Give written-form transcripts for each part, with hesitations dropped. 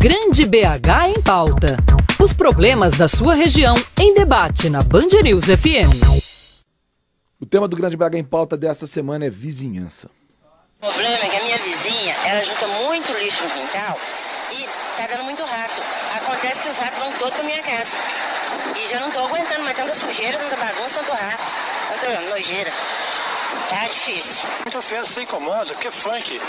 Grande BH em Pauta. Os problemas da sua região em debate na Band News FM. O tema do Grande BH em Pauta dessa semana é vizinhança. O problema é que a minha vizinha, ela junta muito lixo no quintal e tá dando muito rato. Acontece que os ratos vão todos pra minha casa. E já não tô aguentando mais tanta sujeira, tanta bagunça, tanto rato, tanta nojeira. Tá difícil. Muita festa sem incomoda, porque funk,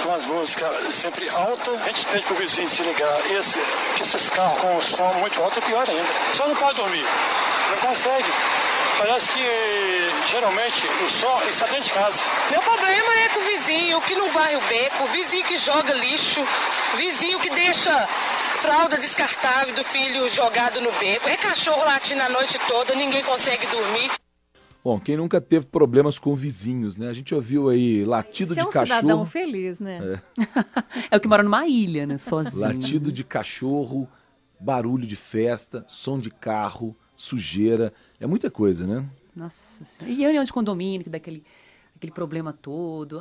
com as músicas sempre altas, a gente pede pro vizinho se ligar. Que esses carros com o som muito alto é pior ainda. Só não pode dormir, não consegue. Parece que geralmente o som está dentro de casa. Meu problema é com o vizinho que não varre o beco, vizinho que joga lixo, vizinho que deixa fralda descartável do filho jogado no beco. É cachorro latindo a noite toda, ninguém consegue dormir. Bom, quem nunca teve problemas com vizinhos, né? A gente ouviu aí latido de cachorro. Você é um cidadão feliz, né? É o que mora numa ilha, né? Sozinho. Latido de cachorro, barulho de festa, som de carro, sujeira. É muita coisa, né? Nossa Senhora. E reunião de condomínio, que dá aquele problema todo.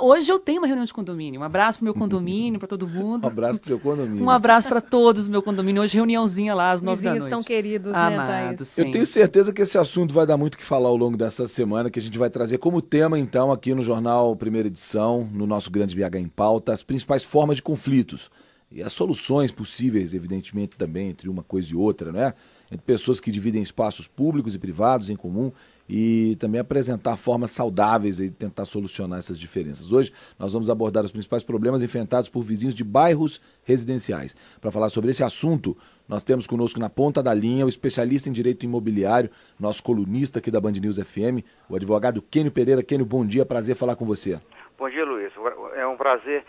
Hoje eu tenho uma reunião de condomínio. Um abraço pro meu condomínio, para todo mundo. Um abraço pro seu condomínio. Um abraço para todos do meu condomínio. Hoje reuniãozinha lá às 9 da noite. Vizinhos tão queridos, Amados, né, Eu tenho certeza que esse assunto vai dar muito o que falar ao longo dessa semana, que a gente vai trazer como tema, então, aqui no Jornal Primeira Edição, no nosso Grande BH em Pauta, as principais formas de conflitos. E as soluções possíveis, evidentemente, também, entre uma coisa e outra, né? Entre pessoas que dividem espaços públicos e privados em comum e também apresentar formas saudáveis e tentar solucionar essas diferenças. Hoje nós vamos abordar os principais problemas enfrentados por vizinhos de bairros residenciais. Para falar sobre esse assunto, nós temos conosco na ponta da linha o especialista em direito imobiliário, nosso colunista aqui da Band News FM, o advogado Kênio Pereira. Kênio, bom dia, prazer falar com você. Bom dia, Luiz. É um prazer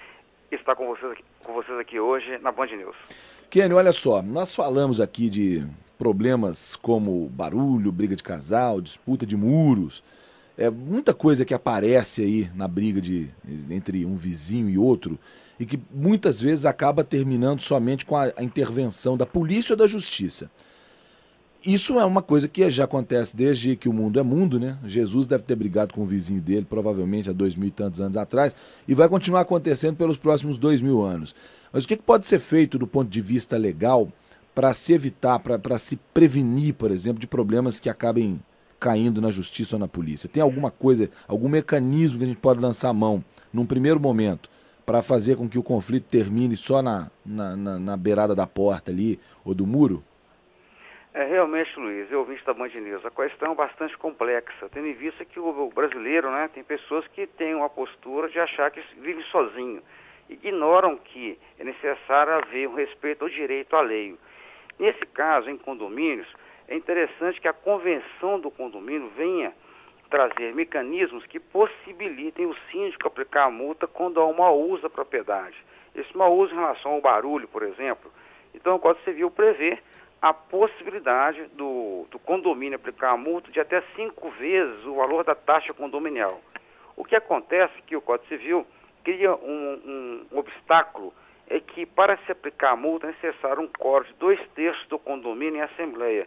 estar com vocês aqui hoje na Band News. Kênio, olha só, nós falamos aqui de problemas como barulho, briga de casal, disputa de muros, muita coisa que aparece aí na briga entre um vizinho e outro e que muitas vezes acaba terminando somente com a intervenção da polícia ou da justiça. Isso é uma coisa que já acontece desde que o mundo é mundo, né? Jesus deve ter brigado com o vizinho dele, provavelmente há 2000 e tantos anos atrás, e vai continuar acontecendo pelos próximos 2000 anos. Mas o que pode ser feito do ponto de vista legal para se evitar, para se prevenir, por exemplo, de problemas que acabem caindo na justiça ou na polícia? Tem alguma coisa, algum mecanismo que a gente pode lançar a mão, num primeiro momento, para fazer com que o conflito termine só na beirada da porta ali, ou do muro? Realmente, Luiz, eu ouvi da Band News, a questão é bastante complexa, tendo em vista que o brasileiro, né, tem pessoas que têm uma postura de achar que vive sozinho, ignoram que é necessário haver um respeito ao direito alheio. Nesse caso, em condomínios, é interessante que a convenção do condomínio venha trazer mecanismos que possibilitem o síndico aplicar a multa quando há um mau uso da propriedade. Esse mau uso em relação ao barulho, por exemplo. Então, o Código Civil prevê a possibilidade do condomínio aplicar a multa de até 5 vezes o valor da taxa condominial. O que acontece é que o Código Civil cria um obstáculo, é que para se aplicar a multa é necessário um quórum de 2/3 do condomínio em assembleia.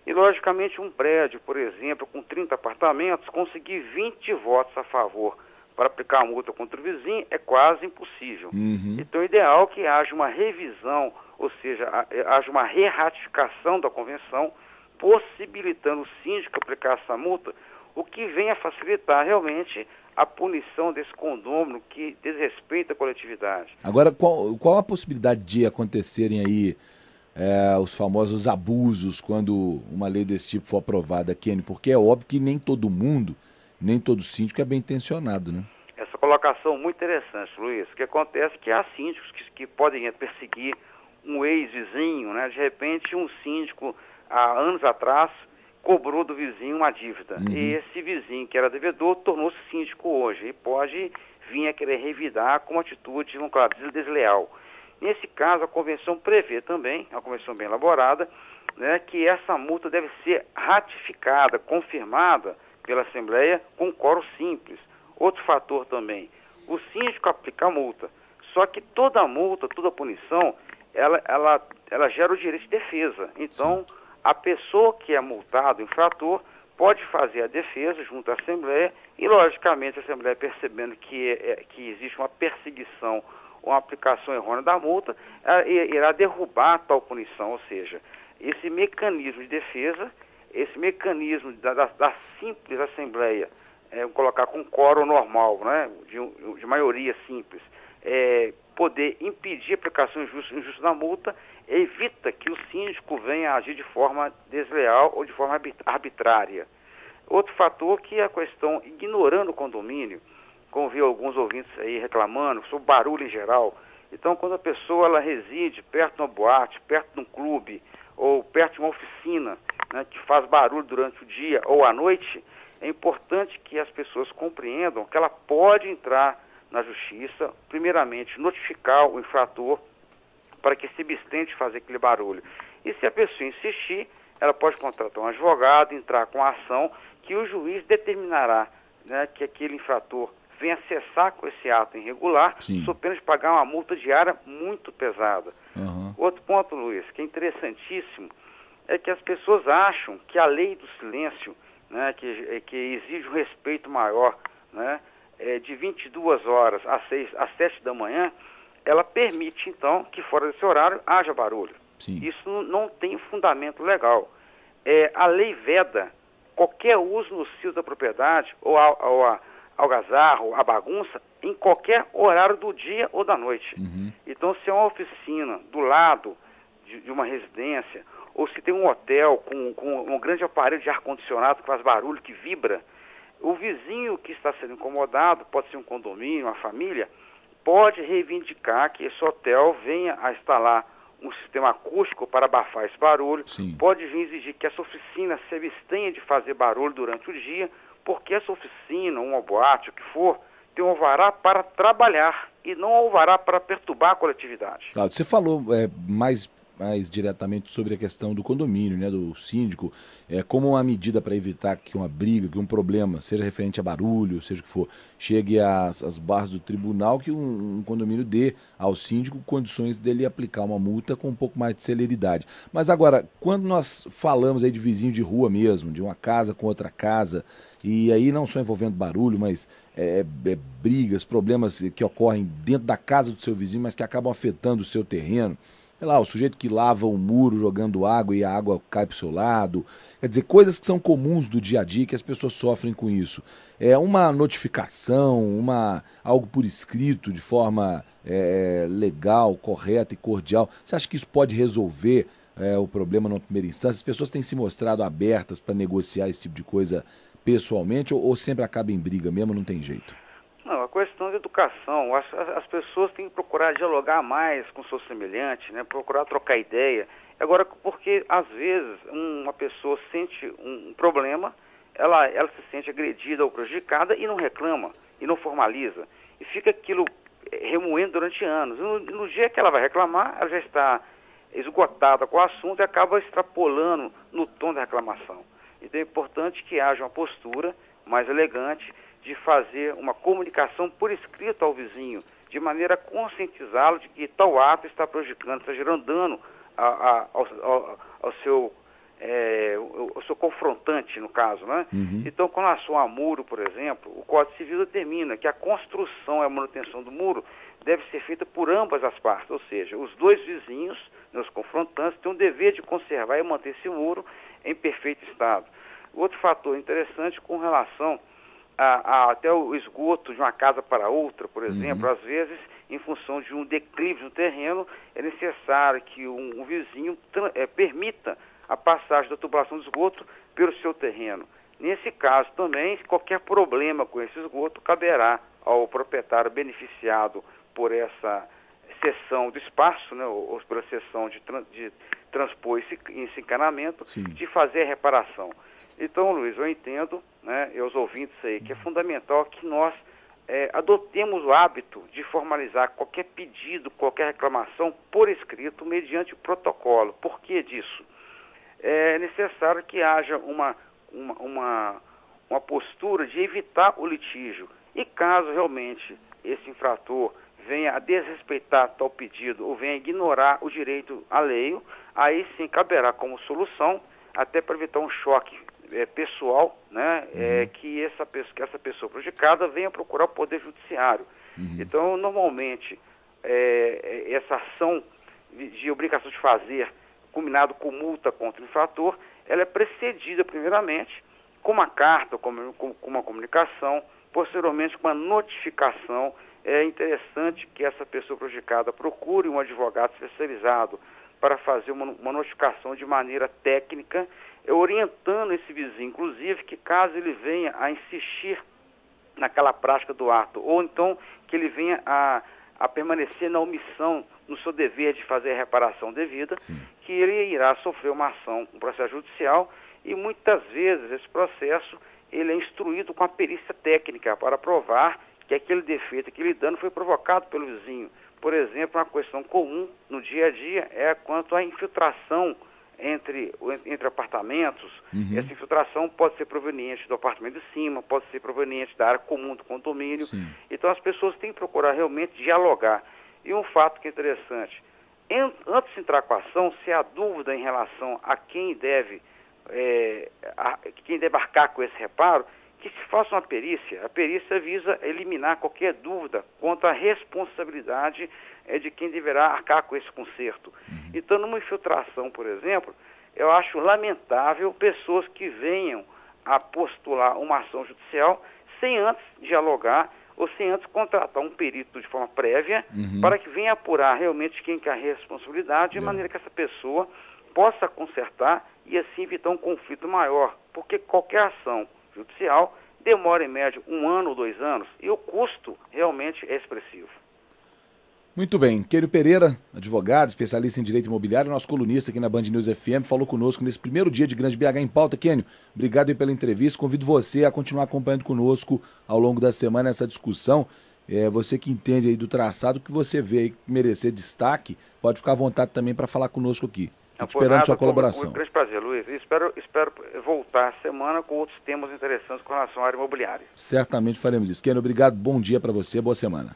E, logicamente, um prédio, por exemplo, com 30 apartamentos, conseguir 20 votos a favor para aplicar a multa contra o vizinho é quase impossível. Então, é ideal que haja uma revisão, ou seja, haja uma re-ratificação da convenção, possibilitando o síndico aplicar essa multa, o que vem a facilitar realmente a punição desse condômino que desrespeita a coletividade. Agora, qual a possibilidade de acontecerem aí os famosos abusos quando uma lei desse tipo for aprovada, Kênio? Porque é óbvio que nem todo mundo, nem todo síndico é bem intencionado, né? Essa colocação muito interessante, Luiz. O que acontece é que há síndicos que podem perseguir um ex-vizinho, né? De repente, um síndico, há anos atrás, cobrou do vizinho uma dívida. E esse vizinho que era devedor tornou-se síndico hoje e pode vir a querer revidar com uma atitude, vamos falar, desleal. Nesse caso, a convenção prevê também, uma convenção bem elaborada, né, que essa multa deve ser ratificada, confirmada pela Assembleia com quórum simples. Outro fator também, o síndico aplica a multa, só que toda multa, toda punição, ela gera o direito de defesa. Então, a pessoa que é multada, o infrator, pode fazer a defesa junto à Assembleia e, logicamente, a Assembleia percebendo que existe uma perseguição ou uma aplicação errônea da multa, irá derrubar tal punição, ou seja, esse mecanismo de defesa, esse mecanismo da simples Assembleia, vou colocar com quórum normal, né, de maioria simples, poder impedir a aplicação injusta da multa, evita que o síndico venha a agir de forma desleal ou de forma arbitrária. Outro fator que é a questão, ignorando o condomínio, como vi alguns ouvintes aí reclamando, sobre barulho em geral. Então, quando a pessoa ela reside perto de uma boate, perto de um clube, ou perto de uma oficina, né, que faz barulho durante o dia ou à noite, é importante que as pessoas compreendam que ela pode entrar na justiça, primeiramente notificar o infrator para que se abstenha de fazer aquele barulho. E se a pessoa insistir, ela pode contratar um advogado, entrar com a ação, que o juiz determinará, né, que aquele infrator venha cessar com esse ato irregular, sob pena de pagar uma multa diária muito pesada. Outro ponto, Luiz, que é interessantíssimo, é que as pessoas acham que a lei do silêncio, né, que exige um respeito maior, né, de 22 horas às 7 da manhã, ela permite, então, que fora desse horário haja barulho. Isso não tem fundamento legal. A lei veda qualquer uso nocivo da propriedade, ou algazarro, a bagunça, em qualquer horário do dia ou da noite. Então, se é uma oficina do lado de uma residência, ou se tem um hotel com um grande aparelho de ar-condicionado que faz barulho, que vibra, o vizinho que está sendo incomodado, pode ser um condomínio, uma família, pode reivindicar que esse hotel venha a instalar um sistema acústico para abafar esse barulho, pode vir exigir que essa oficina se abstenha de fazer barulho durante o dia, porque essa oficina, uma boate, o que for, tem um alvará para trabalhar e não um alvará para perturbar a coletividade. Claro, você falou mais diretamente sobre a questão do condomínio, né, do síndico, como uma medida para evitar que uma briga, que um problema, seja referente a barulho, seja o que for, chegue às barras do tribunal, que um condomínio dê ao síndico condições dele aplicar uma multa com um pouco mais de celeridade. Mas agora, quando nós falamos aí de vizinho de rua mesmo, de uma casa com outra casa, e aí não só envolvendo barulho, mas brigas, problemas que ocorrem dentro da casa do seu vizinho, mas que acabam afetando o seu terreno, sei lá, o sujeito que lava um muro jogando água e a água cai para o seu lado. Quer dizer, coisas que são comuns do dia a dia que as pessoas sofrem com isso. Uma notificação, algo por escrito, de forma legal, correta e cordial. Você acha que isso pode resolver o problema numa primeira instância? As pessoas têm se mostrado abertas para negociar esse tipo de coisa pessoalmente ou sempre acaba em briga mesmo, não tem jeito? Não, a questão de educação, as pessoas têm que procurar dialogar mais com o seu semelhante, né, procurar trocar ideia. Agora, porque às vezes uma pessoa sente um problema, ela se sente agredida ou prejudicada e não reclama, e não formaliza. E fica aquilo remoendo durante anos. E no dia que ela vai reclamar, ela já está esgotada com o assunto e acaba extrapolando no tom da reclamação. Então é importante que haja uma postura mais elegante, de fazer uma comunicação por escrito ao vizinho, de maneira a conscientizá-lo de que tal ato está prejudicando, está gerando dano ao seu confrontante, no caso, né? Então, com relação a muro, por exemplo, o Código Civil determina que a construção e a manutenção do muro deve ser feita por ambas as partes, ou seja, os dois vizinhos, né, os confrontantes, têm o dever de conservar e manter esse muro em perfeito estado. Outro fator interessante com relação até o esgoto de uma casa para outra, por exemplo, às vezes, em função de um declive no terreno, é necessário que um vizinho permita a passagem da tubulação de esgoto pelo seu terreno. Nesse caso também, qualquer problema com esse esgoto caberá ao proprietário beneficiado por essa cessão do espaço, né, ou pela cessão de transpor esse encanamento, de fazer a reparação. Então, Luiz, eu entendo, né, e aos ouvintes aí, que é fundamental que nós adotemos o hábito de formalizar qualquer pedido, qualquer reclamação por escrito, mediante o protocolo. Por que disso? É necessário que haja uma postura de evitar o litígio. E caso realmente esse infrator venha a desrespeitar tal pedido ou venha a ignorar o direito alheio, aí sim caberá como solução, até para evitar um choque pessoal, né, que essa pessoa prejudicada venha procurar o Poder Judiciário. Então, normalmente, essa ação de obrigação de fazer, combinado com multa contra o infrator, ela é precedida primeiramente com uma carta, com uma comunicação, posteriormente com uma notificação. É interessante que essa pessoa prejudicada procure um advogado especializado para fazer uma notificação de maneira técnica, orientando esse vizinho, inclusive, que caso ele venha a insistir naquela prática do ato, ou então que ele venha a permanecer na omissão, no seu dever de fazer a reparação devida, sim, que ele irá sofrer uma ação, um processo judicial, e muitas vezes esse processo ele é instruído com a perícia técnica para provar que aquele defeito, aquele dano foi provocado pelo vizinho. Por exemplo, uma questão comum no dia a dia é quanto à infiltração entre apartamentos. Essa infiltração pode ser proveniente do apartamento de cima, pode ser proveniente da área comum do condomínio. Sim. Então as pessoas têm que procurar realmente dialogar. E um fato que é interessante, antes de entrar com a ação, se há dúvida em relação a quem deve arcar com esse reparo, que se faça uma perícia. A perícia visa eliminar qualquer dúvida quanto à responsabilidade de quem deverá arcar com esse conserto. Então, numa infiltração, por exemplo, eu acho lamentável pessoas que venham a postular uma ação judicial sem antes dialogar ou sem antes contratar um perito de forma prévia para que venha apurar realmente quem quer a responsabilidade, de maneira que essa pessoa possa consertar e assim evitar um conflito maior, porque qualquer ação judicial demora em média 1 ano ou 2 anos e o custo realmente é expressivo. Muito bem. Quênio Pereira, advogado, especialista em direito imobiliário, nosso colunista aqui na Band News FM, falou conosco nesse primeiro dia de Grande BH em Pauta. Quênio, obrigado aí pela entrevista. Convido você a continuar acompanhando conosco ao longo da semana essa discussão. Você que entende aí do traçado, que você vê aí merecer destaque, pode ficar à vontade também para falar conosco aqui. Estou esperando sua colaboração. Um grande prazer, Luiz. E espero voltar a semana com outros temas interessantes com relação à área imobiliária. Certamente faremos isso. Quênio, obrigado. Bom dia para você. Boa semana.